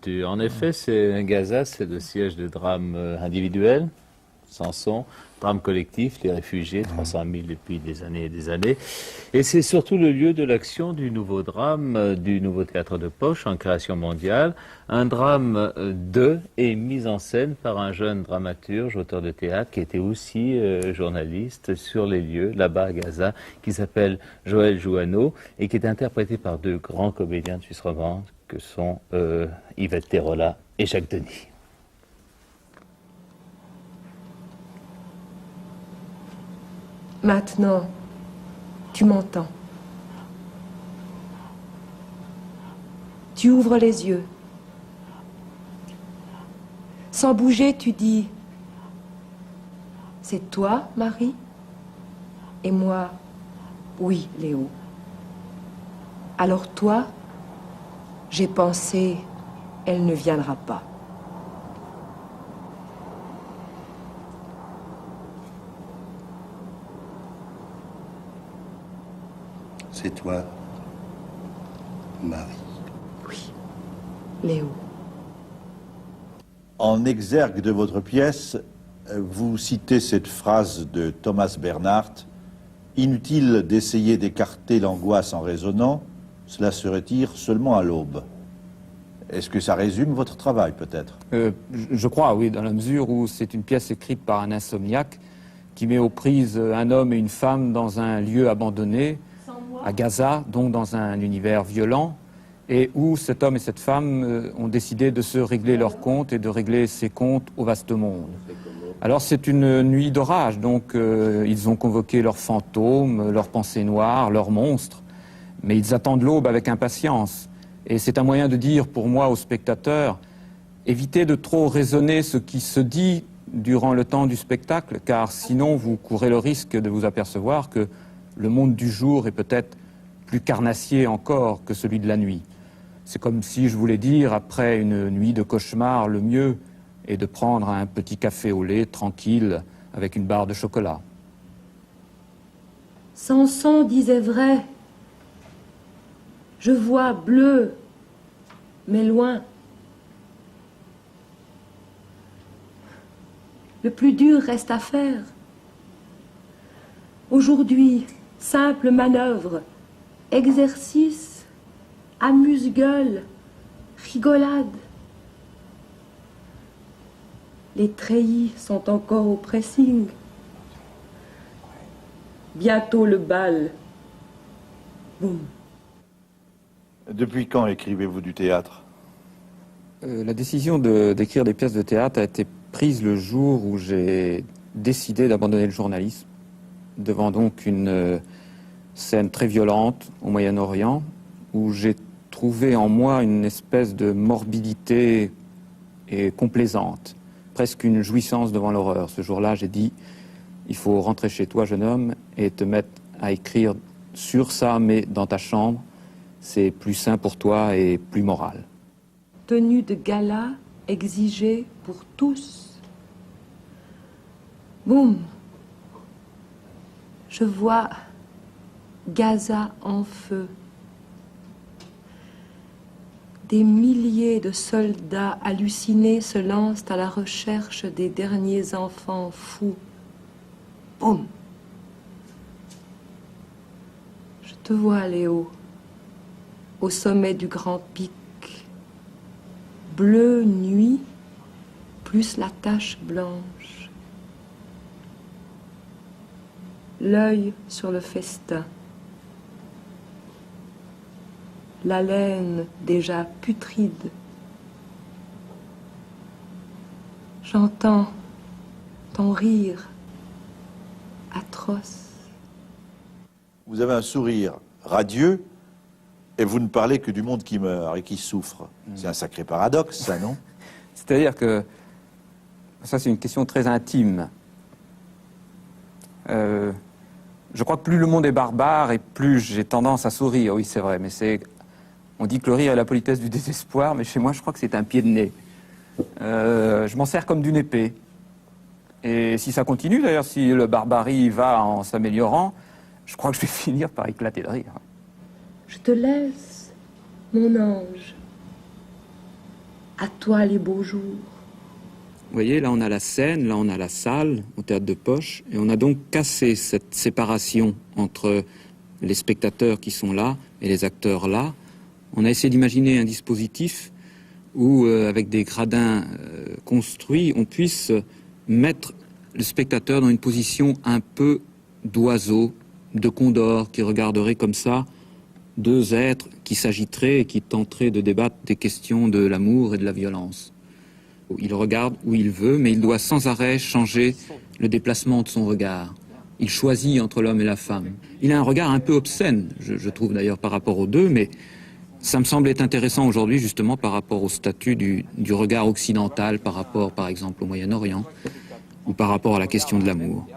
littérature. En effet, Gaza, c'est le siège de drames individuels, Samson, drame collectif, les réfugiés, 300 000 depuis des années et des années. Et c'est surtout le lieu de l'action du nouveau drame, du nouveau théâtre de poche en création mondiale. Un drame de et mis en scène par un jeune dramaturge, auteur de théâtre, qui était aussi journaliste sur les lieux, là-bas à Gaza, qui s'appelle Joël Jouanneau et qui est interprété par deux grands comédiens de Suisse romande, que sont Yvette Terola et Jacques Denis. Maintenant, tu m'entends. Tu ouvres les yeux. Sans bouger, tu dis « C'est toi, Marie ?» Et moi « Oui, Léo. » Alors toi, j'ai pensé « Elle ne viendra pas. » C'est toi, Marie. Oui, Léo. En exergue de votre pièce, vous citez cette phrase de Thomas Bernhardt: « Inutile d'essayer d'écarter l'angoisse en raisonnant, cela se retire seulement à l'aube. » Est-ce que ça résume votre travail, peut-être? Je crois, oui, dans la mesure où c'est une pièce écrite par un insomniaque qui met aux prises un homme et une femme dans un lieu abandonné, à Gaza, donc dans un univers violent, et où cet homme et cette femme ont décidé de se régler leurs comptes et de régler ses comptes au vaste monde. Alors c'est une nuit d'orage, donc ils ont convoqué leurs fantômes, leurs pensées noires, leurs monstres, mais ils attendent l'aube avec impatience. Et c'est un moyen de dire pour moi aux spectateurs, évitez de trop raisonner ce qui se dit durant le temps du spectacle, car sinon vous courez le risque de vous apercevoir que le monde du jour est peut-être plus carnassier encore que celui de la nuit. C'est comme si je voulais dire, après une nuit de cauchemar, le mieux est de prendre un petit café au lait, tranquille, avec une barre de chocolat. Samson disait vrai. Je vois bleu, mais loin. Le plus dur reste à faire. Aujourd'hui, simple manœuvre, exercice, amuse-gueule, rigolade. Les treillis sont encore au pressing. Bientôt le bal. Boum. Depuis quand écrivez-vous du théâtre? La décision d'écrire des pièces de théâtre a été prise le jour où j'ai décidé d'abandonner le journalisme, devant donc une scène très violente au Moyen-Orient, où j'ai trouvé en moi une espèce de morbidité et complaisante, presque une jouissance devant l'horreur. Ce jour-là, j'ai dit, il faut rentrer chez toi, jeune homme, et te mettre à écrire sur ça, mais dans ta chambre. C'est plus sain pour toi et plus moral. Tenue de gala exigée pour tous. Boum. Je vois Gaza en feu. Des milliers de soldats hallucinés se lancent à la recherche des derniers enfants fous. Boum. Je te vois, Léo, au sommet du grand pic. Bleu nuit, plus la tache blanche. L'œil sur le festin. La laine déjà putride. J'entends ton rire atroce. Vous avez un sourire radieux et vous ne parlez que du monde qui meurt et qui souffre. C'est un sacré paradoxe, ça, non? C'est-à-dire que ça, c'est une question très intime. Je crois que plus le monde est barbare et plus j'ai tendance à sourire. Oui, c'est vrai, mais on dit que le rire est la politesse du désespoir, mais chez moi, je crois que c'est un pied de nez. Je m'en sers comme d'une épée. Et si ça continue, d'ailleurs, si le barbarie va en s'améliorant, je crois que je vais finir par éclater de rire. Je te laisse, mon ange. À toi les beaux jours. Vous voyez, là on a la scène, là on a la salle au théâtre de Poche, et on a donc cassé cette séparation entre les spectateurs qui sont là et les acteurs là. On a essayé d'imaginer un dispositif où, avec des gradins construits, on puisse mettre le spectateur dans une position un peu d'oiseau, de condor, qui regarderait comme ça deux êtres qui s'agiteraient et qui tenteraient de débattre des questions de l'amour et de la violence. Il regarde où il veut, mais il doit sans arrêt changer le déplacement de son regard. Il choisit entre l'homme et la femme. Il a un regard un peu obscène, je trouve d'ailleurs par rapport aux deux, mais ça me semble être intéressant aujourd'hui justement par rapport au statut du regard occidental, par rapport par exemple au Moyen-Orient, ou par rapport à la question de l'amour.